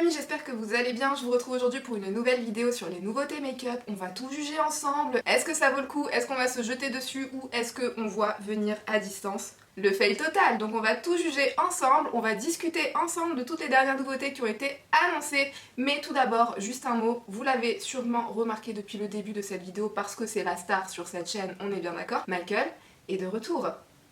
amis, j'espère que vous allez bien. Je vous retrouve aujourd'hui pour une nouvelle vidéo sur les nouveautés make-up. On va tout juger ensemble. Est-ce que ça vaut le coup? Est-ce qu'on va se jeter dessus? Ou est-ce qu'on voit venir à distance le fail total? Donc on va tout juger ensemble, on va discuter ensemble de toutes les dernières nouveautés qui ont été annoncées. Mais tout d'abord, juste un mot, vous l'avez sûrement remarqué depuis le début de cette vidéo parce que c'est la star sur cette chaîne, on est bien d'accord. Michael est de retour.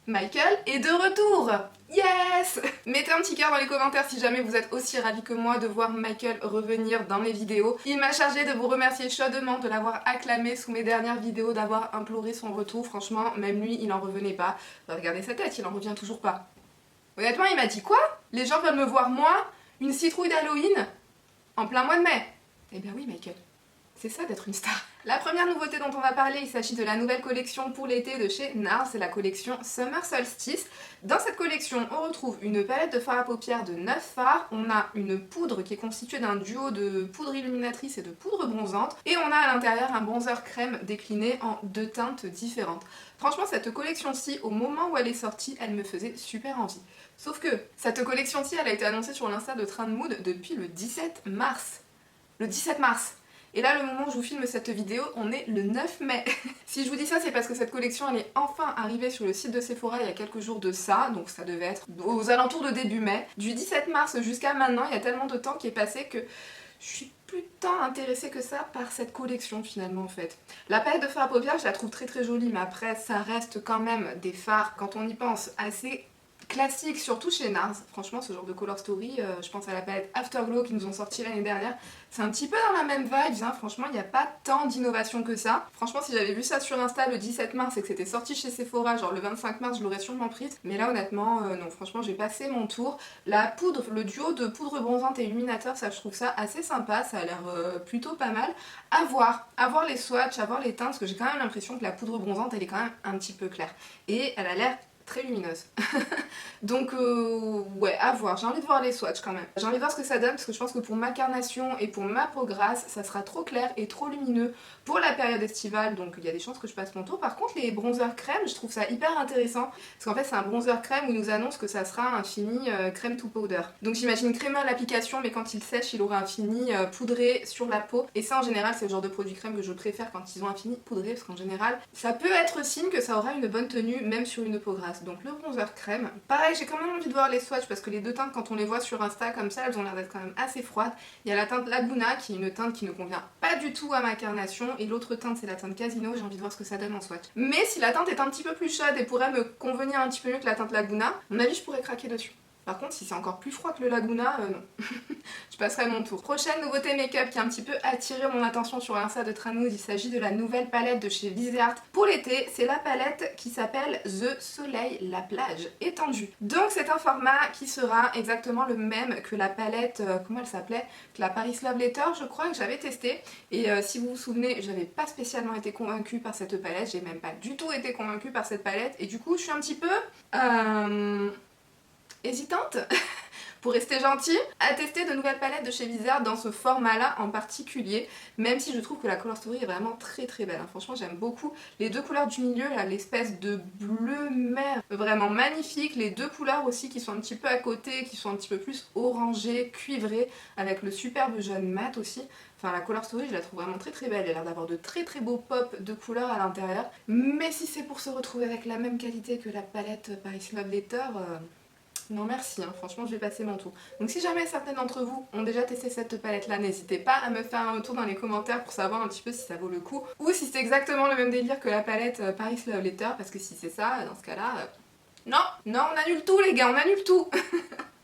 Michael est de retour! Yes! Mettez un petit cœur dans les commentaires si jamais vous êtes aussi ravis que moi de voir Michael revenir dans mes vidéos. Il m'a chargé de vous remercier chaudement de l'avoir acclamé sous mes dernières vidéos, d'avoir imploré son retour. Franchement, même lui, il en revenait pas. Regardez sa tête, il en revient toujours pas. Honnêtement, il m'a dit quoi? Les gens veulent me voir moi, une citrouille d'Halloween, en plein mois de mai. Eh bien oui, Michael. C'est ça d'être une star. La première nouveauté dont on va parler, il s'agit de la nouvelle collection pour l'été de chez NARS, c'est la collection Summer Solstice. Dans cette collection, on retrouve une palette de fards à paupières de 9 fards, on a une poudre qui est constituée d'un duo de poudre illuminatrice et de poudre bronzante, et on a à l'intérieur un bronzer crème décliné en 2 teintes différentes. Franchement, cette collection-ci, au moment où elle est sortie, elle me faisait super envie. Sauf que cette collection-ci, elle a été annoncée sur l'Insta de Train de Mood depuis le 17 mars. Le 17 mars! Et là, le moment où je vous filme cette vidéo, on est le 9 mai. Si je vous dis ça, c'est parce que cette collection, elle est enfin arrivée sur le site de Sephora il y a quelques jours de ça, donc ça devait être aux alentours de début mai. Du 17 mars jusqu'à maintenant, il y a tellement de temps qui est passé que je suis plus tant intéressée que ça par cette collection finalement en fait. La palette de fards à paupières, je la trouve très jolie, mais après, ça reste quand même des fards, quand on y pense, assez classique, surtout chez NARS. Franchement, ce genre de Color Story, je pense à la palette Afterglow qu'ils nous ont sorti l'année dernière, c'est un petit peu dans la même vibe, hein. Franchement, il n'y a pas tant d'innovation que ça. Franchement, si j'avais vu ça sur Insta le 17 mars et que c'était sorti chez Sephora, genre le 25 mars, je l'aurais sûrement prise. Mais là, honnêtement, non, franchement, j'ai passé mon tour. La poudre, le duo de poudre bronzante et illuminateur, ça, je trouve ça assez sympa, ça a l'air plutôt pas mal. À voir les swatchs, à voir les teintes, parce que j'ai quand même l'impression que la poudre bronzante, elle est quand même un petit peu claire. Et elle a l'air très lumineuse. Donc ouais, à voir. J'ai envie de voir les swatchs quand même. J'ai envie de voir ce que ça donne parce que je pense que pour ma carnation et pour ma peau grasse, ça sera trop clair et trop lumineux pour la période estivale, donc il y a des chances que je passe mon tour. Par contre, les bronzers crème, je trouve ça hyper intéressant parce qu'en fait, c'est un bronzer crème où il nous annonce que ça sera un fini crème to powder. Donc j'imagine crémeux à l'application, mais quand il sèche, il aura un fini poudré sur la peau. Et ça, en général, c'est le genre de produit crème que je préfère quand ils ont un fini poudré parce qu'en général, ça peut être signe que ça aura une bonne tenue même sur une peau grasse. Donc le bronzer crème. Pareil, j'ai quand même envie de voir les swatchs parce que les deux teintes, quand on les voit sur Insta comme ça, elles ont l'air d'être quand même assez froides. Il y a la teinte Laguna qui est une teinte qui ne convient pas du tout à ma carnation et l'autre teinte c'est la teinte Casino, j'ai envie de voir ce que ça donne en swatch. Mais si la teinte est un petit peu plus chaude et pourrait me convenir un petit peu mieux que la teinte Laguna, à mon avis je pourrais craquer dessus. Par contre, si c'est encore plus froid que le Laguna, non. Je passerai mon tour. Prochaine nouveauté make-up qui a un petit peu attiré mon attention sur l'Insta de Train de Mood, il s'agit de la nouvelle palette de chez Viseart pour l'été. C'est la palette qui s'appelle The Soleil La Plage étendue. Donc c'est un format qui sera exactement le même que la palette, comment elle s'appelait? La Paris Love Letter, je crois, que j'avais testé. Et si vous vous souvenez, j'avais pas spécialement été convaincue par cette palette, j'ai même pas du tout été convaincue par cette palette. Et du coup, je suis un petit peu hésitante pour rester gentille, à tester de nouvelles palettes de chez Viseart dans ce format-là en particulier, même si je trouve que la Color Story est vraiment très belle. Hein. Franchement, j'aime beaucoup les deux couleurs du milieu, là, l'espèce de bleu mer, vraiment magnifique. Les deux couleurs aussi qui sont un petit peu à côté, qui sont un petit peu plus orangées, cuivrées, avec le superbe jaune mat aussi. Enfin, la Color Story, je la trouve vraiment très belle. Elle a l'air d'avoir de très beaux pops de couleurs à l'intérieur. Mais si c'est pour se retrouver avec la même qualité que la palette Paris Love Letter, non merci, hein. Franchement je vais passer mon tour. Donc si jamais certains d'entre vous ont déjà testé cette palette là, n'hésitez pas à me faire un retour dans les commentaires pour savoir un petit peu si ça vaut le coup ou si c'est exactement le même délire que la palette Paris Love Letter, parce que si c'est ça, dans ce cas là, non, on annule tout les gars, on annule tout.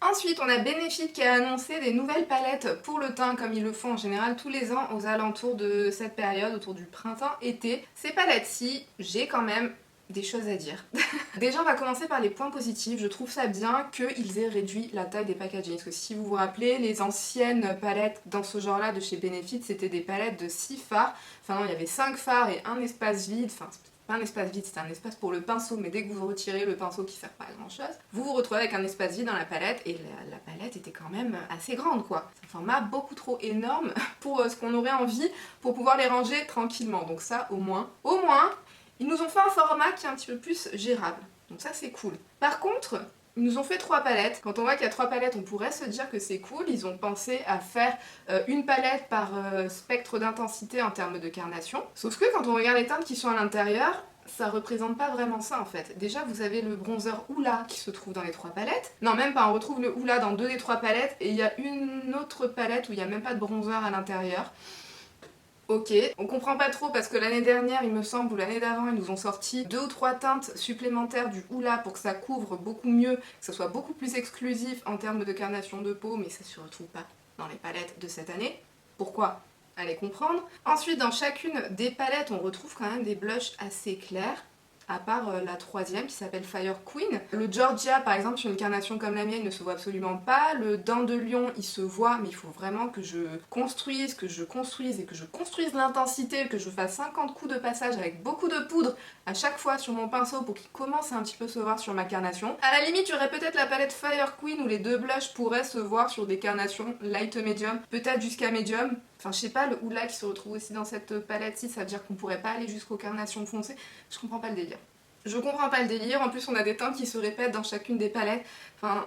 Ensuite, on a Benefit qui a annoncé des nouvelles palettes pour le teint, comme ils le font en général tous les ans aux alentours de cette période, autour du printemps-été. Ces palettes-ci, j'ai quand même des choses à dire. Déjà on va commencer par les points positifs. Je trouve ça bien qu'ils aient réduit la taille des packaging, parce que si vous vous rappelez, les anciennes palettes dans ce genre là de chez Benefit, c'était des palettes de 6 fards, enfin non, il y avait 5 fards et un espace vide, enfin pas un espace vide, c'était un espace pour le pinceau, mais dès que vous retirez le pinceau qui sert pas à grand chose, vous vous retrouvez avec un espace vide dans la palette, et la palette était quand même assez grande quoi. C'est un format beaucoup trop énorme pour ce qu'on aurait envie pour pouvoir les ranger tranquillement, donc ça au moins, ils nous ont fait un format qui est un petit peu plus gérable. Donc ça c'est cool. Par contre, Ils nous ont fait 3 palettes. Quand on voit qu'il y a 3 palettes, on pourrait se dire que c'est cool. Ils ont pensé à faire une palette par spectre d'intensité en termes de carnation. Sauf que quand on regarde les teintes qui sont à l'intérieur, ça représente pas vraiment ça en fait. Déjà vous avez le bronzer Hoola qui se trouve dans les 3 palettes. Non même pas, on retrouve le Hoola dans 2 des 3 palettes et il y a une autre palette où il n'y a même pas de bronzer à l'intérieur. Ok, on comprend pas trop parce que l'année dernière, il me semble, ou l'année d'avant, ils nous ont sorti 2 ou 3 teintes supplémentaires du Hoola pour que ça couvre beaucoup mieux, que ça soit beaucoup plus exclusif en termes de carnation de peau, mais ça se retrouve pas dans les palettes de cette année. Pourquoi? Allez comprendre. Ensuite, dans chacune des palettes, on retrouve quand même des blushs assez clairs, à part la troisième qui s'appelle Fire Queen. Le Georgia par exemple sur une carnation comme la mienne ne se voit absolument pas. Le Dent de Lion il se voit mais il faut vraiment que je construise et que je construise l'intensité, que je fasse 50 coups de passage avec beaucoup de poudre à chaque fois sur mon pinceau pour qu'il commence à un petit peu se voir sur ma carnation. À la limite, il y aurait peut-être la palette Fire Queen où les 2 blushs pourraient se voir sur des carnations light medium, peut-être jusqu'à medium. Enfin, je sais pas, le Hoola qui se retrouve aussi dans cette palette-ci, ça veut dire qu'on pourrait pas aller jusqu'aux carnations foncées. Je comprends pas le délire. Je comprends pas le délire, en plus on a des teintes qui se répètent dans chacune des palettes. Enfin,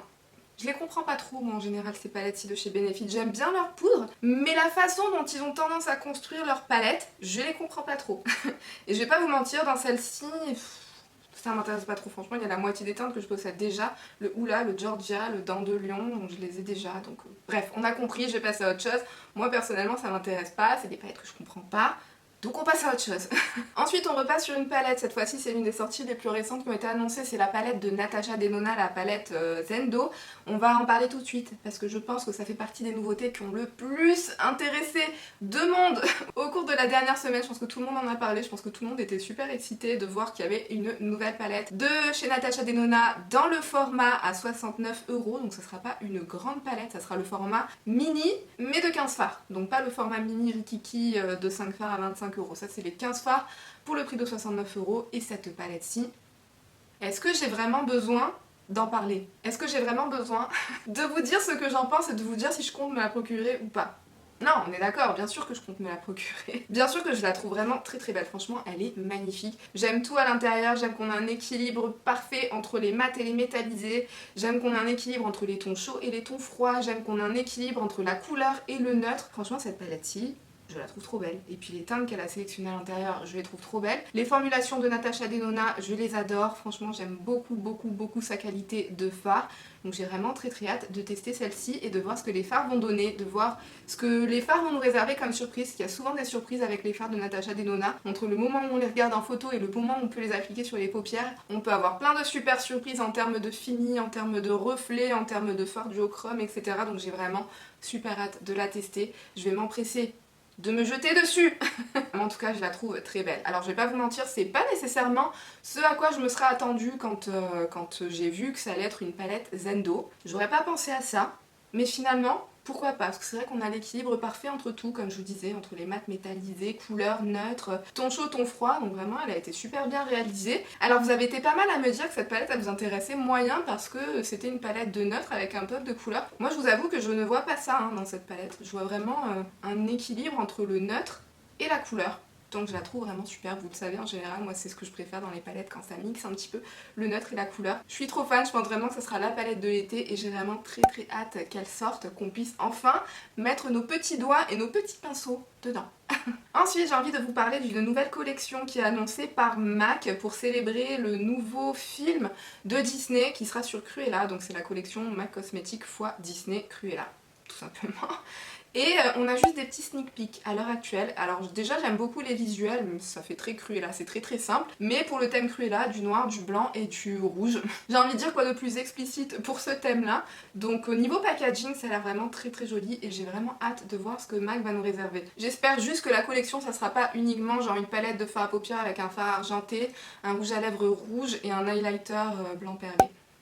je les comprends pas trop moi en général ces palettes-ci de chez Benefit. J'aime bien leur poudre, mais la façon dont ils ont tendance à construire leurs palettes, je les comprends pas trop. Et je vais pas vous mentir, dans celle-ci, ça m'intéresse pas trop franchement, il y a la moitié des teintes que je possède déjà. Le Hoola, le Georgia, le Dent de Lion, donc je les ai déjà. Donc bref, on a compris, je vais passer à autre chose. Moi personnellement ça m'intéresse pas, c'est des palettes que je comprends pas. Donc on passe à autre chose. Ensuite on repasse sur une palette, cette fois-ci c'est l'une des sorties les plus récentes qui ont été annoncées, c'est la palette de Natasha Denona, la palette Zendo. On va en parler tout de suite parce que je pense que ça fait partie des nouveautés qui ont le plus intéressé de monde au cours de la dernière semaine. Je pense que tout le monde en a parlé, je pense que tout le monde était super excité de voir qu'il y avait une nouvelle palette de chez Natasha Denona dans le format à 69 €, donc ça sera pas une grande palette, ça sera le format mini mais de 15 fards, donc pas le format mini Rikiki de 5 fards à 25 €. Ça c'est les 15 fards pour le prix de 69 €. Et cette palette-ci, est-ce que j'ai vraiment besoin d'en parler? Est-ce que j'ai vraiment besoin de vous dire ce que j'en pense et de vous dire si je compte me la procurer ou pas? Non, on est d'accord, bien sûr que je compte me la procurer. Bien sûr que je la trouve vraiment très très belle, franchement elle est magnifique. J'aime tout à l'intérieur, j'aime qu'on a un équilibre parfait entre les mats et les métallisés. J'aime qu'on a un équilibre entre les tons chauds et les tons froids. J'aime qu'on a un équilibre entre la couleur et le neutre. Franchement cette palette-ci, je la trouve trop belle. Et puis les teintes qu'elle a sélectionnées à l'intérieur, je les trouve trop belles. Les formulations de Natasha Denona, je les adore. Franchement, j'aime beaucoup sa qualité de fard. Donc j'ai vraiment très hâte de tester celle-ci et de voir ce que les fards vont donner, de voir ce que les fards vont nous réserver comme surprise. Il y a souvent des surprises avec les fards de Natasha Denona. Entre le moment où on les regarde en photo et le moment où on peut les appliquer sur les paupières, on peut avoir plein de super surprises en termes de fini, en termes de reflets, en termes de fard duochrome, etc. Donc j'ai vraiment super hâte de la tester. Je vais m'empresser de me jeter dessus. En tout cas je la trouve très belle. Alors je vais pas vous mentir, c'est pas nécessairement ce à quoi je me serais attendue quand j'ai vu que ça allait être une palette Zendo. J'aurais pas pensé à ça, mais finalement pourquoi pas, parce que c'est vrai qu'on a l'équilibre parfait entre tout, comme je vous disais, entre les mats métallisés, couleurs neutres, ton chaud, ton froid, donc vraiment elle a été super bien réalisée. Alors vous avez été pas mal à me dire que cette palette elle vous intéressait moyen parce que c'était une palette de neutre avec un pop de couleurs. Moi je vous avoue que je ne vois pas ça dans cette palette, je vois vraiment un équilibre entre le neutre et la couleur. Donc je la trouve vraiment super, vous le savez en général, moi c'est ce que je préfère dans les palettes quand ça mixe un petit peu le neutre et la couleur. Je suis trop fan, je pense vraiment que ça sera la palette de l'été et j'ai vraiment très hâte qu'elle sorte, qu'on puisse enfin mettre nos petits doigts et nos petits pinceaux dedans. Ensuite j'ai envie de vous parler d'une nouvelle collection qui est annoncée par MAC pour célébrer le nouveau film de Disney qui sera sur Cruella, donc c'est la collection MAC Cosmetics x Disney Cruella, tout simplement. Et on a juste des petits sneak peeks à l'heure actuelle. Alors déjà j'aime beaucoup les visuels, ça fait très Cruella, c'est très simple. Mais pour le thème Cruella, du noir, du blanc et du rouge. J'ai envie de dire quoi de plus explicite pour ce thème là. Donc au niveau packaging ça a l'air vraiment très joli et j'ai vraiment hâte de voir ce que MAC va nous réserver. J'espère juste que la collection ça sera pas uniquement genre une palette de fard à paupières avec un fard argenté, un rouge à lèvres rouge et un highlighter blanc perlé.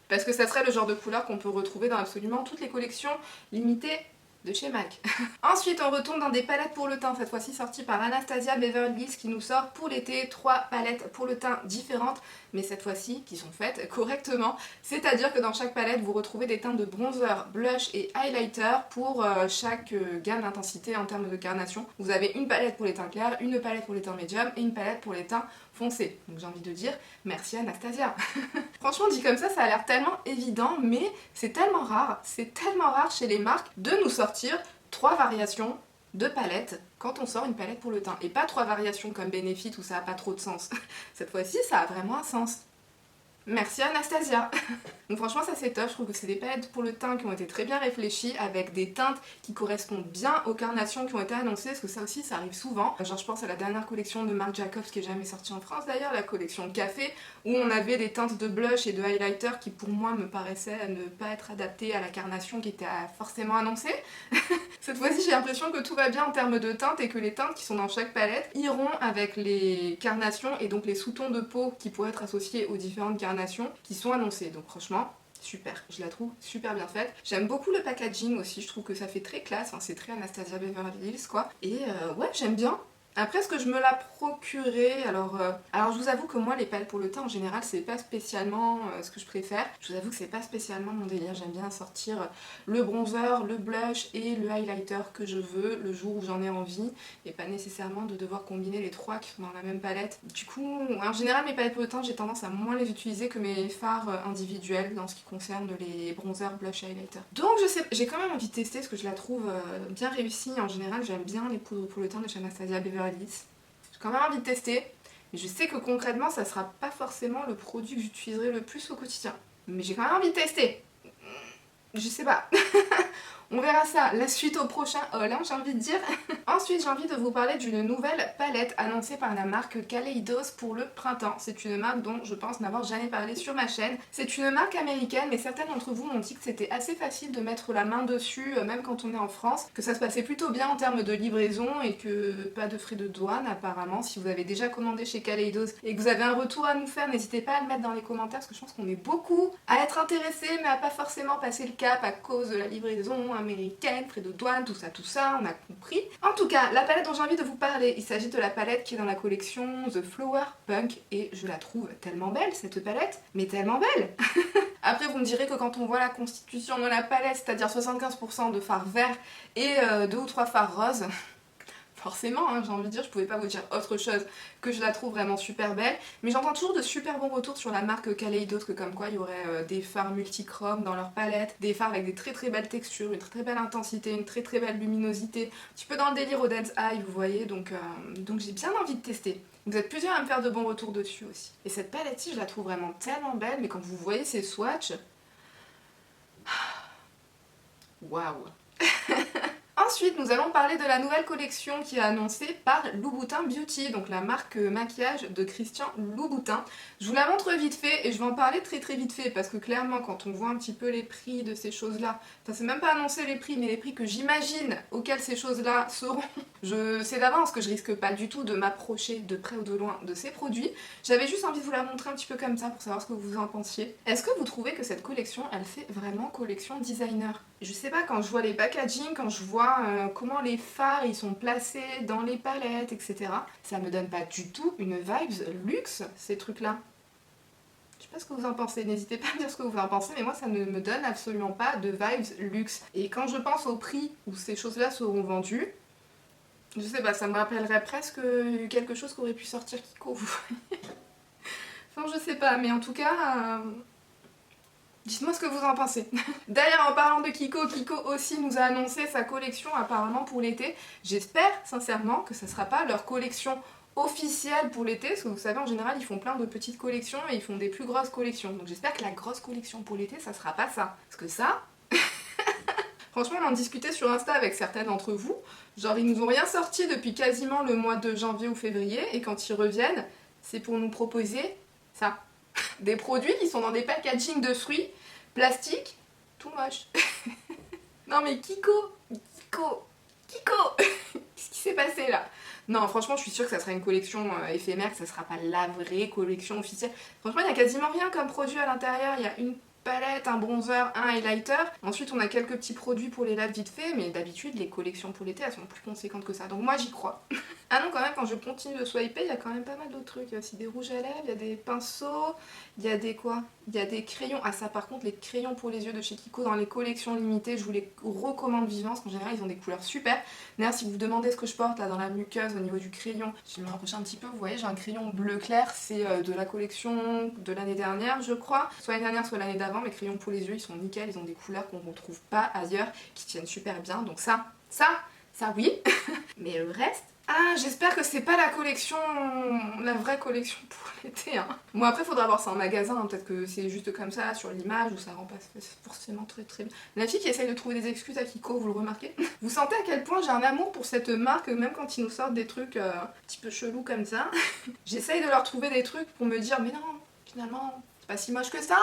Parce que ça serait le genre de couleur qu'on peut retrouver dans absolument toutes les collections limitées de chez MAC. Ensuite, on retourne dans des palettes pour le teint, cette fois-ci sorties par Anastasia Beverly Hills qui nous sort pour l'été 3 palettes pour le teint différentes, mais cette fois-ci qui sont faites correctement. C'est-à-dire que dans chaque palette, vous retrouvez des teintes de bronzer, blush et highlighter pour chaque gamme d'intensité en termes de carnation. Vous avez une palette pour les teints clairs, une palette pour les teints médiums et une palette pour les teints foncés. Donc j'ai envie de dire merci Anastasia. Franchement dit comme ça a l'air tellement évident, mais c'est tellement rare chez les marques de nous sortir 3 variations de palettes quand on sort une palette pour le teint. Et pas 3 variations comme Benefit où ça a pas trop de sens. Cette fois-ci ça a vraiment un sens. Merci Anastasia. Donc franchement ça c'est top, je trouve que c'est des palettes pour le teint qui ont été très bien réfléchies avec des teintes qui correspondent bien aux carnations qui ont été annoncées, parce que ça aussi ça arrive souvent. Genre je pense à la dernière collection de Marc Jacobs qui est jamais sortie en France d'ailleurs, la collection café, où on avait des teintes de blush et de highlighter qui pour moi me paraissaient ne pas être adaptées à la carnation qui était forcément annoncée. Cette fois-ci j'ai l'impression que tout va bien en termes de teintes et que les teintes qui sont dans chaque palette iront avec les carnations et donc les sous-tons de peau qui pourraient être associés aux différentes carnations qui sont annoncées. Donc franchement super, je la trouve super bien faite. J'aime beaucoup le packaging aussi, je trouve que ça fait très classe, enfin, c'est très Anastasia Beverly Hills quoi. Et ouais j'aime bien. Après, est-ce que je me la procurais? Alors je vous avoue que moi, les palettes pour le teint, en général, c'est pas spécialement ce que je préfère. Je vous avoue que c'est pas spécialement mon délire. J'aime bien sortir le bronzer, le blush et le highlighter que je veux le jour où j'en ai envie, et pas nécessairement de devoir combiner les 3 qui sont dans la même palette. Du coup, en général, mes palettes pour le teint, j'ai tendance à moins les utiliser que mes fards individuels dans ce qui concerne les bronzers, blush et highlighter. Donc, je sais, j'ai quand même envie de tester parce que je la trouve bien réussie. En général, j'aime bien les poudres pour le teint de chez Anastasia Beverly. J'ai quand même envie de tester, mais je sais que concrètement ça sera pas forcément le produit que j'utiliserai le plus au quotidien. Mais j'ai quand même envie de tester. Je sais pas. On verra ça, la suite au prochain haul, hein, j'ai envie de dire. Ensuite, j'ai envie de vous parler d'une nouvelle palette annoncée par la marque Kaleidos pour le printemps. C'est une marque dont je pense n'avoir jamais parlé sur ma chaîne. C'est une marque américaine, mais certains d'entre vous m'ont dit que c'était assez facile de mettre la main dessus, même quand on est en France, que ça se passait plutôt bien en termes de livraison et que pas de frais de douane apparemment. Si vous avez déjà commandé chez Kaleidos et que vous avez un retour à nous faire, n'hésitez pas à le mettre dans les commentaires parce que je pense qu'on est beaucoup à être intéressés mais à pas forcément passer le cap à cause de la livraison américaine, frais de douane, tout ça, on a compris. En tout cas, la palette dont j'ai envie de vous parler, il s'agit de la palette qui est dans la collection The Flower Punk et je la trouve tellement belle cette palette, mais tellement belle. Après vous me direz que quand on voit la constitution de la palette, c'est-à-dire 75% de fard vert et 2 ou 3 fards roses, forcément, hein, j'ai envie de dire, je pouvais pas vous dire autre chose que je la trouve vraiment super belle. Mais j'entends toujours de super bons retours sur la marque Kaleidos, que comme quoi il y aurait des fards multichromes dans leur palette, des fards avec des très belles textures, une très belle intensité, une très belle luminosité. Un petit peu dans le délire au Dance Eye, vous voyez, donc j'ai bien envie de tester. Vous êtes plusieurs à me faire de bons retours dessus aussi. Et cette palette-ci, je la trouve vraiment tellement belle, mais quand vous voyez ces swatchs... Waouh. Ensuite, nous allons parler de la nouvelle collection qui est annoncée par Louboutin Beauty, donc la marque maquillage de Christian Louboutin. Je vous la montre vite fait et je vais en parler très vite fait parce que clairement quand on voit un petit peu les prix de ces choses-là, enfin c'est même pas annoncé les prix, mais les prix que j'imagine auxquels ces choses-là seront, je sais d'avance que je risque pas du tout de m'approcher de près ou de loin de ces produits. J'avais juste envie de vous la montrer un petit peu comme ça pour savoir ce que vous en pensiez. Est-ce que vous trouvez que cette collection, elle fait vraiment collection designer? Je sais pas, quand je vois les packaging, quand je vois comment les fards ils sont placés dans les palettes, etc. Ça me donne pas du tout une vibes luxe, ces trucs-là. Je sais pas ce que vous en pensez, n'hésitez pas à me dire ce que vous en pensez, mais moi ça ne me donne absolument pas de vibes luxe. Et quand je pense au prix où ces choses-là seront vendues, je sais pas, ça me rappellerait presque quelque chose qu'aurait pu sortir Kiko, vous voyez. Enfin je sais pas, mais en tout cas... dites-moi ce que vous en pensez. D'ailleurs, en parlant de Kiko, Kiko aussi nous a annoncé sa collection apparemment pour l'été. J'espère sincèrement que ça sera pas leur collection officielle pour l'été, parce que vous savez en général ils font plein de petites collections et ils font des plus grosses collections. Donc j'espère que la grosse collection pour l'été ça sera pas ça. Parce que ça... Franchement on en discutait sur Insta avec certains d'entre vous. Genre ils nous ont rien sorti depuis quasiment le mois de janvier ou février et quand ils reviennent, c'est pour nous proposer ça. Des produits qui sont dans des packaging de fruits, plastique, tout moche. Non mais Kiko, qu'est-ce qui s'est passé là? Non franchement je suis sûre que ça sera une collection éphémère, que ça sera pas la vraie collection officielle. Franchement il y a quasiment rien comme produit à l'intérieur, il y a une palette, un bronzer, un highlighter. Ensuite on a quelques petits produits pour les lèvres vite fait, mais d'habitude les collections pour l'été elles sont plus conséquentes que ça, donc moi j'y crois. Ah non, quand même, quand je continue de swiper, il y a quand même pas mal d'autres trucs. Il y a aussi des rouges à lèvres, il y a des pinceaux, il y a des quoi? Il y a des crayons. Ah ça par contre, les crayons pour les yeux de chez Kiko dans les collections limitées, je vous les recommande vivement parce qu'en général ils ont des couleurs super. D'ailleurs si vous vous demandez ce que je porte là dans la muqueuse au niveau du crayon, je vais me rapprocher un petit peu, vous voyez j'ai un crayon bleu clair, c'est de la collection de l'année dernière je crois. Soit l'année dernière, soit l'année d'avant, mes crayons pour les yeux ils sont nickel, ils ont des couleurs qu'on ne retrouve pas ailleurs, qui tiennent super bien, donc ça oui. Mais le reste... Ah, j'espère que c'est pas la collection, la vraie collection pour l'été. Hein. Bon après faudra voir ça en magasin, hein. Peut-être que c'est juste comme ça sur l'image ou ça rend pas forcément très bien. La fille qui essaye de trouver des excuses à Kiko, vous le remarquez? Vous sentez à quel point j'ai un amour pour cette marque, même quand ils nous sortent des trucs un petit peu chelous comme ça. J'essaye de leur trouver des trucs pour me dire mais non, finalement c'est pas si moche que ça.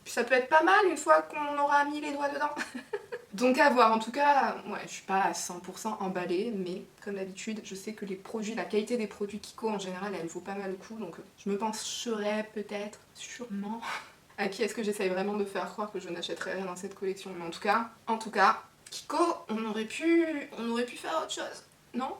Puis ça peut être pas mal une fois qu'on aura mis les doigts dedans. Donc à voir, en tout cas, ouais, je suis pas à 100% emballée, mais comme d'habitude, je sais que les produits, la qualité des produits Kiko en général, elle vaut pas mal le coup, donc je me pencherais peut-être, sûrement, à qui est-ce que j'essaye vraiment de faire croire que je n'achèterai rien dans cette collection. Mais en tout cas, Kiko, on aurait pu faire autre chose, non?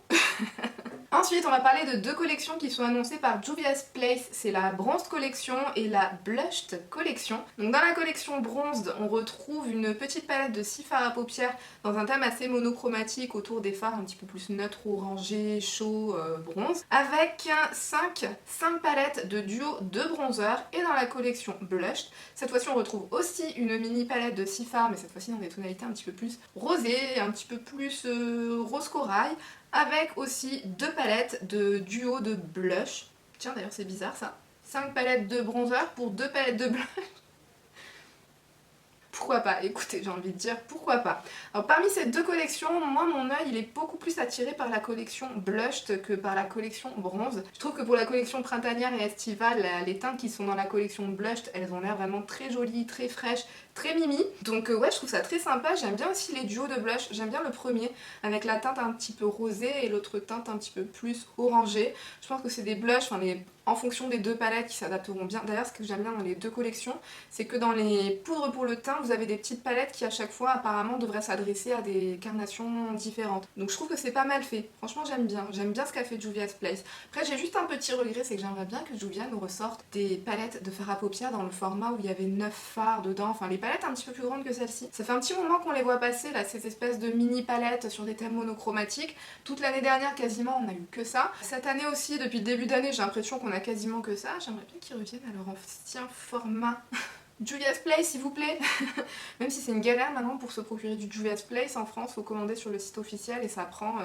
Ensuite, on va parler de deux collections qui sont annoncées par Juvia's Place, c'est la Bronzed Collection et la Blushed Collection. Donc dans la collection Bronzed, on retrouve une petite palette de 6 fards à paupières dans un thème assez monochromatique autour des fards un petit peu plus neutres, orangés, chauds, bronze, avec 5 palettes de duo de bronzer. Et dans la collection Blushed, cette fois-ci on retrouve aussi une mini palette de 6 fards, mais cette fois-ci dans des tonalités un petit peu plus rosées, un petit peu plus rose corail, avec aussi 2 palettes de duo de blush. Tiens d'ailleurs c'est bizarre ça. 5 palettes de bronzer pour 2 palettes de blush. Pourquoi pas? Écoutez, j'ai envie de dire pourquoi pas. Alors parmi ces deux collections, moi mon œil il est beaucoup plus attiré par la collection Blushed que par la collection Bronze. Je trouve que pour la collection printanière et estivale, les teintes qui sont dans la collection Blushed, elles ont l'air vraiment très jolies, très fraîches, très mimi. Donc ouais, je trouve ça très sympa. J'aime bien aussi les duos de blush. J'aime bien le premier avec la teinte un petit peu rosée et l'autre teinte un petit peu plus orangée. Je pense que c'est des blushs, en fonction des deux palettes qui s'adapteront bien. D'ailleurs, ce que j'aime bien dans les deux collections, c'est que dans les poudres pour le teint, vous avez des petites palettes qui à chaque fois apparemment devraient s'adresser à des carnations différentes. Donc je trouve que c'est pas mal fait. Franchement, j'aime bien ce qu'a fait Juvia's Place. Après, j'ai juste un petit regret, c'est que j'aimerais bien que Juvia nous ressorte des palettes de fard à paupières dans le format où il y avait 9 fards dedans. Enfin, les palettes un petit peu plus grandes que celle-ci. Ça fait un petit moment qu'on les voit passer, là, ces espèces de mini palettes sur des thèmes monochromatiques. Toute l'année dernière, quasiment, on a eu que ça. Cette année aussi, depuis le début d'année, j'ai l'impression qu'on a quasiment que ça. J'aimerais bien qu'ils reviennent à leur ancien format. Juvia's Place s'il vous plaît. Même si c'est une galère maintenant pour se procurer du Juvia's Place en France, faut commander sur le site officiel et ça prend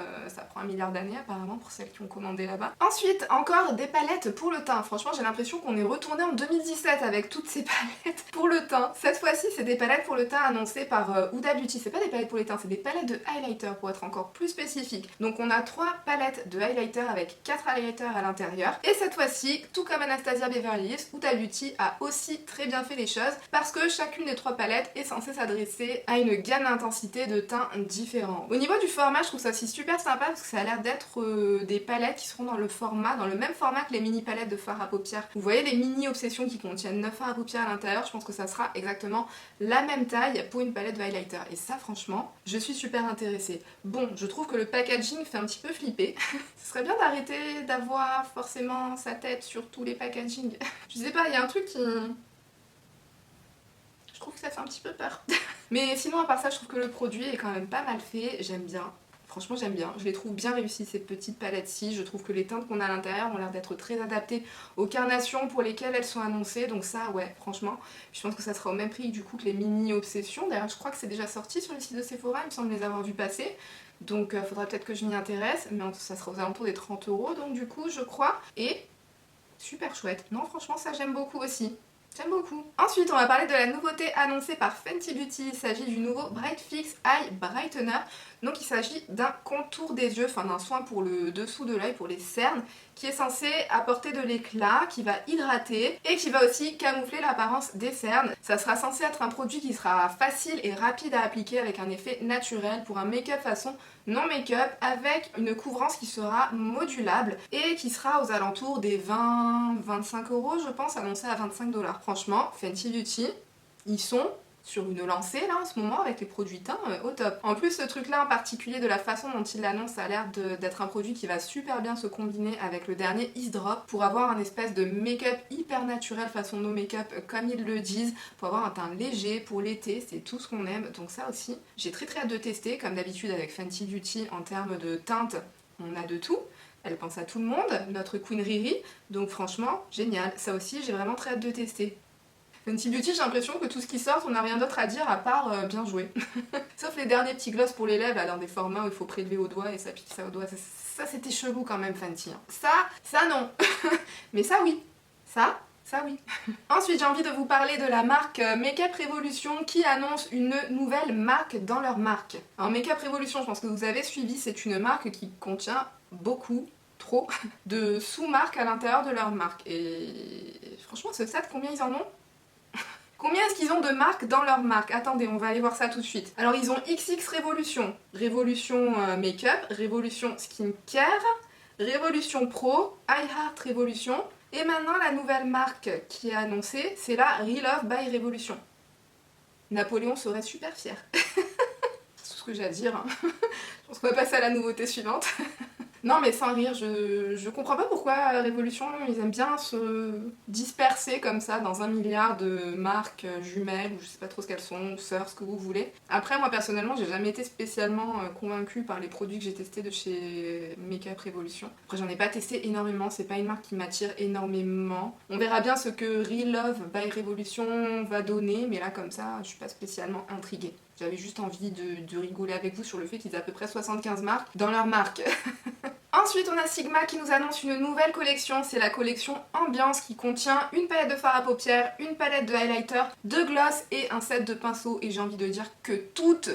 1 milliard d'années apparemment pour celles qui ont commandé là-bas. Ensuite, encore des palettes pour le teint. Franchement, j'ai l'impression qu'on est retourné en 2017 avec toutes ces palettes pour le teint. Cette fois-ci, c'est des palettes pour le teint annoncées par Huda Beauty. C'est pas des palettes pour les teints, c'est des palettes de highlighter pour être encore plus spécifique. Donc on a 3 palettes de highlighter avec 4 highlighters à l'intérieur. Et cette fois-ci, tout comme Anastasia Beverly Hills, Huda Beauty a aussi très bien fait les choses parce que chacune des 3 palettes est censée s'adresser à une gamme d'intensité de teints différents. Au niveau du format, je trouve ça aussi super sympa parce que ça a l'air d'être des palettes qui seront dans le même format que les mini palettes de fard à paupières. Vous voyez les mini obsessions qui contiennent 9 fards à paupières à l'intérieur, je pense que ça sera exactement la même taille pour une palette de highlighter. Et ça franchement, je suis super intéressée. Bon, je trouve que le packaging fait un petit peu flipper. Ce serait bien d'arrêter d'avoir forcément sa tête sur tous les packagings. Je sais pas, il y a un truc qui... Je trouve que ça fait un petit peu peur. Mais sinon à part ça, je trouve que le produit est quand même pas mal fait, j'aime bien. Franchement j'aime bien, je les trouve bien réussies ces petites palettes-ci. Je trouve que les teintes qu'on a à l'intérieur ont l'air d'être très adaptées aux carnations pour lesquelles elles sont annoncées. Donc ça ouais, franchement, je pense que ça sera au même prix du coup que les mini obsessions. D'ailleurs je crois que c'est déjà sorti sur le site de Sephora, il me semble les avoir vues passer. Donc faudra peut-être que je m'y intéresse, mais ça sera aux alentours des 30 € donc du coup je crois. Et super chouette, non franchement ça j'aime beaucoup aussi. J'aime beaucoup. Ensuite, on va parler de la nouveauté annoncée par Fenty Beauty. Il s'agit du nouveau Bright Fix Eye Brightener. Donc il s'agit d'un contour des yeux, enfin d'un soin pour le dessous de l'œil, pour les cernes, qui est censé apporter de l'éclat, qui va hydrater et qui va aussi camoufler l'apparence des cernes. Ça sera censé être un produit qui sera facile et rapide à appliquer avec un effet naturel pour un make-up façon non make-up avec une couvrance qui sera modulable et qui sera aux alentours des 20-25 € je pense, annoncé à 25 $. Franchement, Fenty Beauty, ils sont sur une lancée là en ce moment avec les produits teints au top. En plus ce truc là en particulier, de la façon dont il l'annonce, ça a l'air d'être un produit qui va super bien se combiner avec le dernier Ease Drop pour avoir un espèce de make-up hyper naturel façon no make-up comme ils le disent, pour avoir un teint léger pour l'été, c'est tout ce qu'on aime. Donc ça aussi j'ai très hâte de tester. Comme d'habitude avec Fenty Beauty, en termes de teinte on a de tout. Elle pense à tout le monde, notre Queen Riri, donc franchement génial. Ça aussi j'ai vraiment très hâte de tester. Fenty Beauty, j'ai l'impression que tout ce qui sort, on n'a rien d'autre à dire à part bien joué. Sauf les derniers petits gloss pour les lèvres, là, dans des formats où il faut prélever au doigt et ça pique ça au doigt. Ça c'était chelou quand même, Fenty. Ça non. Mais ça oui. Ça oui. Ensuite, j'ai envie de vous parler de la marque Makeup Revolution qui annonce une nouvelle marque dans leur marque. Alors Makeup Revolution, je pense que vous avez suivi, c'est une marque qui contient beaucoup, trop, de sous-marques à l'intérieur de leur marque. Et franchement, ce stade, combien ils en ont ? Combien est-ce qu'ils ont de marques dans leur marque? Attendez, on va aller voir ça tout de suite. Alors ils ont XX Revolution, Revolution Makeup, Revolution Skincare, Revolution Pro, iHeart Revolution, et maintenant la nouvelle marque qui est annoncée, c'est la Relove by Revolution. Napoléon serait super fier. C'est tout ce que j'ai à dire. Hein. Je pense qu'on va passer à la nouveauté suivante. Non mais sans rire, je comprends pas pourquoi Révolution, ils aiment bien se disperser comme ça dans 1 milliard de marques jumelles, ou je sais pas trop ce qu'elles sont, sœurs, ce que vous voulez. Après moi personnellement, j'ai jamais été spécialement convaincue par les produits que j'ai testés de chez Makeup Revolution. Après j'en ai pas testé énormément, c'est pas une marque qui m'attire énormément. On verra bien ce que Relove by Revolution va donner, mais là comme ça, je suis pas spécialement intriguée. J'avais juste envie de rigoler avec vous sur le fait qu'ils aient à peu près 75 marques dans leur marque. Ensuite, on a Sigma qui nous annonce une nouvelle collection. C'est la collection Ambiance qui contient une palette de fard à paupières, une palette de highlighter, 2 gloss et un set de pinceaux. Et j'ai envie de dire que toute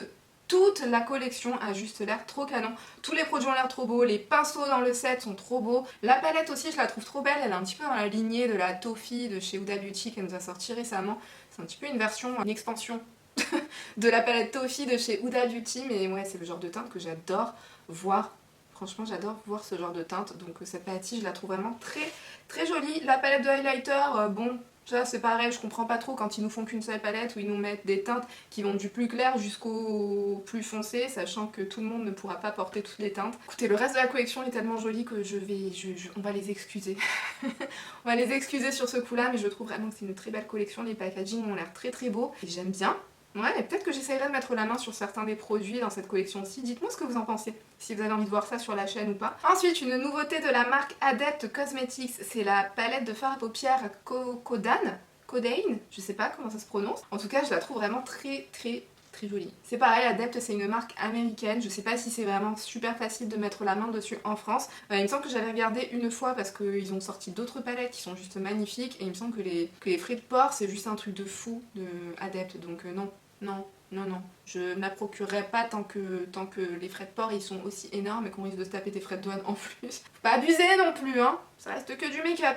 la collection a juste l'air trop canon. Tous les produits ont l'air trop beaux, les pinceaux dans le set sont trop beaux. La palette aussi, je la trouve trop belle. Elle est un petit peu dans la lignée de la Toffee de chez Huda Beauty qu'elle nous a sorti récemment. C'est un petit peu une version, une expansion de la palette Toffee de chez Huda Beauty, mais ouais, c'est le genre de teinte que j'adore voir. Franchement, j'adore voir ce genre de teinte, donc cette palette-ci, je la trouve vraiment très jolie. La palette de highlighter, bon, ça c'est pareil, je comprends pas trop quand ils nous font qu'une seule palette où ils nous mettent des teintes qui vont du plus clair jusqu'au plus foncé, sachant que tout le monde ne pourra pas porter toutes les teintes. Écoutez, le reste de la collection est tellement joli que on va les excuser. On va les excuser sur ce coup-là, mais je trouve vraiment que c'est une très belle collection. Les packaging ont l'air très beaux et j'aime bien. Ouais, et peut-être que j'essayerai de mettre la main sur certains des produits dans cette collection-ci. Dites-moi ce que vous en pensez, si vous avez envie de voir ça sur la chaîne ou pas. Ensuite, une nouveauté de la marque Adept Cosmetics, c'est la palette de fard à paupières Codain, je sais pas comment ça se prononce. En tout cas, je la trouve vraiment très jolie. C'est pareil, Adept c'est une marque américaine, je sais pas si c'est vraiment super facile de mettre la main dessus en France. Il me semble que j'avais regardé une fois parce qu'ils ont sorti d'autres palettes qui sont juste magnifiques et il me semble que les frais de port c'est juste un truc de fou de Adept, donc non. Je ne la procurerai pas tant que les frais de port ils sont aussi énormes et qu'on risque de se taper des frais de douane en plus. Faut pas abuser non plus, hein, ça reste que du make-up.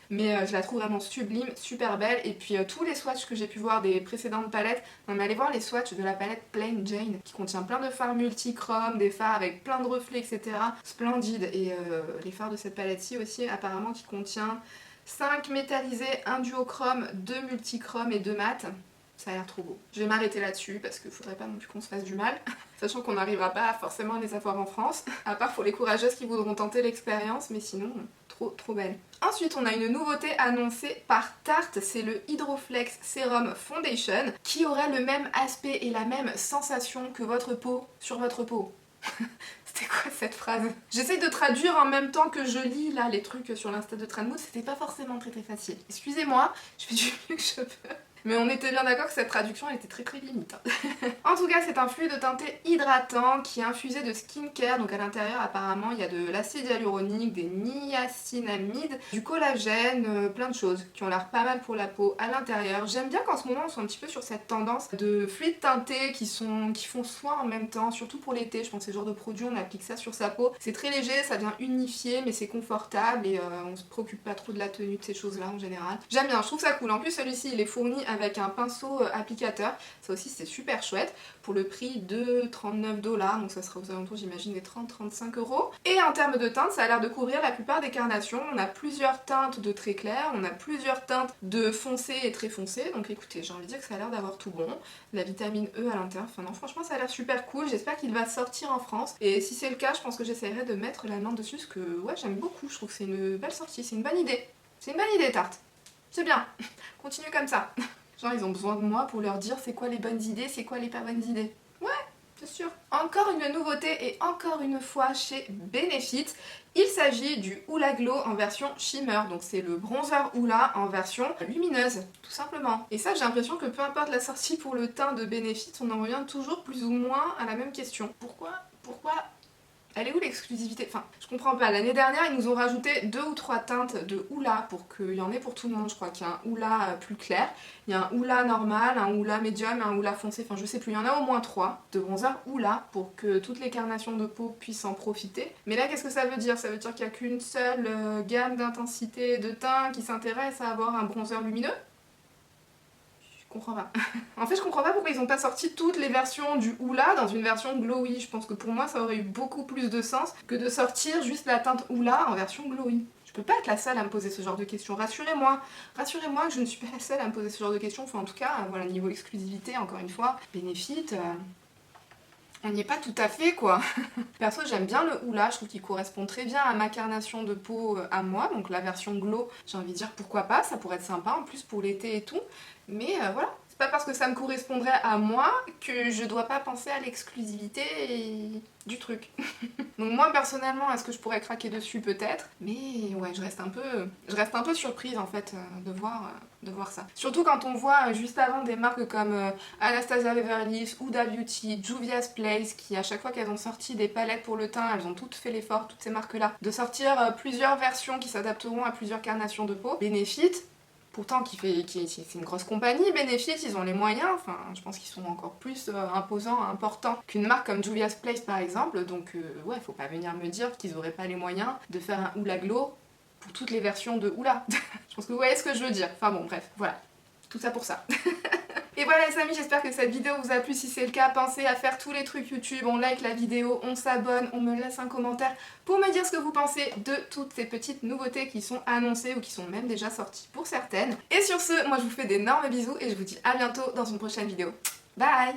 Mais je la trouve vraiment sublime, super belle. Et puis tous les swatchs que j'ai pu voir des précédentes palettes, on allait voir les swatchs de la palette Plain Jane qui contient plein de fards multichromes, des fards avec plein de reflets, etc. Splendide. Et les fards de cette palette-ci aussi, apparemment qui contient 5 métallisés, 1 duochrome, 2 multichromes et 2 mat. Ça a l'air trop beau. Je vais m'arrêter là-dessus parce qu'il faudrait pas non plus qu'on se fasse du mal. Sachant qu'on n'arrivera pas forcément à les avoir en France. À part pour les courageuses qui voudront tenter l'expérience, mais sinon, trop belle. Ensuite, on a une nouveauté annoncée par Tarte, c'est le Hydroflex Serum Foundation qui aurait le même aspect et la même sensation que votre peau sur votre peau. C'était quoi cette phrase? J'essaie de traduire en même temps que je lis là les trucs sur l'insta de Trendmood, c'était pas forcément très facile. Excusez-moi, je fais du mieux que je peux. Mais on était bien d'accord que cette traduction elle était très limite. En tout cas, c'est un fluide teinté hydratant qui est infusé de skincare. Donc à l'intérieur, apparemment, il y a de l'acide hyaluronique, des niacinamides, du collagène, plein de choses qui ont l'air pas mal pour la peau à l'intérieur. J'aime bien qu'en ce moment, on soit un petit peu sur cette tendance de fluides teintés qui font soin en même temps, surtout pour l'été. Je pense que c'est le genre de produit, on applique ça sur sa peau. C'est très léger, ça vient unifier, mais c'est confortable et on se préoccupe pas trop de la tenue de ces choses-là en général. J'aime bien, je trouve ça cool. En plus, celui-ci, il est fourni avec un pinceau applicateur. Ça aussi c'est super chouette pour le prix de 39 $, donc ça sera aux alentours j'imagine des 30-35 €. Et en termes de teinte, ça a l'air de couvrir la plupart des carnations. On a plusieurs teintes de très clair, on a plusieurs teintes de foncé et très foncé, donc écoutez, j'ai envie de dire que ça a l'air d'avoir tout bon. La vitamine E à l'intérieur, enfin non franchement ça a l'air super cool, j'espère qu'il va sortir en France. Et si c'est le cas, je pense que j'essaierai de mettre la main dessus, parce que ouais j'aime beaucoup, je trouve que c'est une belle sortie, c'est une bonne idée. C'est une bonne idée Tarte, c'est bien, continue comme ça. Genre ils ont besoin de moi pour leur dire c'est quoi les bonnes idées, c'est quoi les pas bonnes idées. Ouais, c'est sûr. Encore une nouveauté et encore une fois chez Benefit. Il s'agit du Hoola Glow en version shimmer, donc c'est le bronzer Hoola en version lumineuse, tout simplement. Et ça j'ai l'impression que peu importe la sortie pour le teint de Benefit, on en revient toujours plus ou moins à la même question. Pourquoi elle est où l'exclusivité? Enfin, je comprends pas. L'année dernière, ils nous ont rajouté 2 ou 3 teintes de Hoola pour qu'il y en ait pour tout le monde. Je crois qu'il y a un Hoola plus clair, il y a un Hoola normal, un Hoola médium et un Hoola foncé. Enfin, je sais plus, il y en a au moins 3 de bronzer Hoola pour que toutes les carnations de peau puissent en profiter. Mais là, qu'est-ce que ça veut dire? Ça veut dire qu'il n'y a qu'une seule gamme d'intensité de teint qui s'intéresse à avoir un bronzer lumineux? Je comprends pas. En fait, je comprends pas pourquoi ils ont pas sorti toutes les versions du Hoola dans une version glowy. Je pense que pour moi, ça aurait eu beaucoup plus de sens que de sortir juste la teinte Hoola en version glowy. Je peux pas être la seule à me poser ce genre de questions. Rassurez-moi que je ne suis pas la seule à me poser ce genre de questions. Enfin, en tout cas, voilà, niveau exclusivité, encore une fois, Benefit, on n'y est pas tout à fait, quoi. Perso, j'aime bien le Hoola, je trouve qu'il correspond très bien à ma carnation de peau à moi, donc la version glow, j'ai envie de dire pourquoi pas, ça pourrait être sympa en plus pour l'été et tout, mais voilà. C'est pas parce que ça me correspondrait à moi que je dois pas penser à l'exclusivité du truc. Donc moi personnellement, est-ce que je pourrais craquer dessus? Peut-être, mais ouais, je reste un peu surprise en fait de voir ça. Surtout quand on voit juste avant des marques comme Anastasia Beverly Hills, Huda Beauty, Juvia's Place, qui à chaque fois qu'elles ont sorti des palettes pour le teint, elles ont toutes fait l'effort, toutes ces marques-là, de sortir plusieurs versions qui s'adapteront à plusieurs carnations de peau. Benefit, pourtant c'est une grosse compagnie, Benefit, ils ont les moyens, enfin je pense qu'ils sont encore plus imposants, importants qu'une marque comme Juvia's Place par exemple, donc ouais, faut pas venir me dire qu'ils auraient pas les moyens de faire un Hoola Glow pour toutes les versions de Hoola. Je pense que vous voyez ce que je veux dire, enfin bon bref, voilà, tout ça pour ça. Et voilà les amis, j'espère que cette vidéo vous a plu. Si c'est le cas, pensez à faire tous les trucs YouTube, on like la vidéo, on s'abonne, on me laisse un commentaire pour me dire ce que vous pensez de toutes ces petites nouveautés qui sont annoncées ou qui sont même déjà sorties pour certaines. Et sur ce, moi je vous fais d'énormes bisous et je vous dis à bientôt dans une prochaine vidéo. Bye!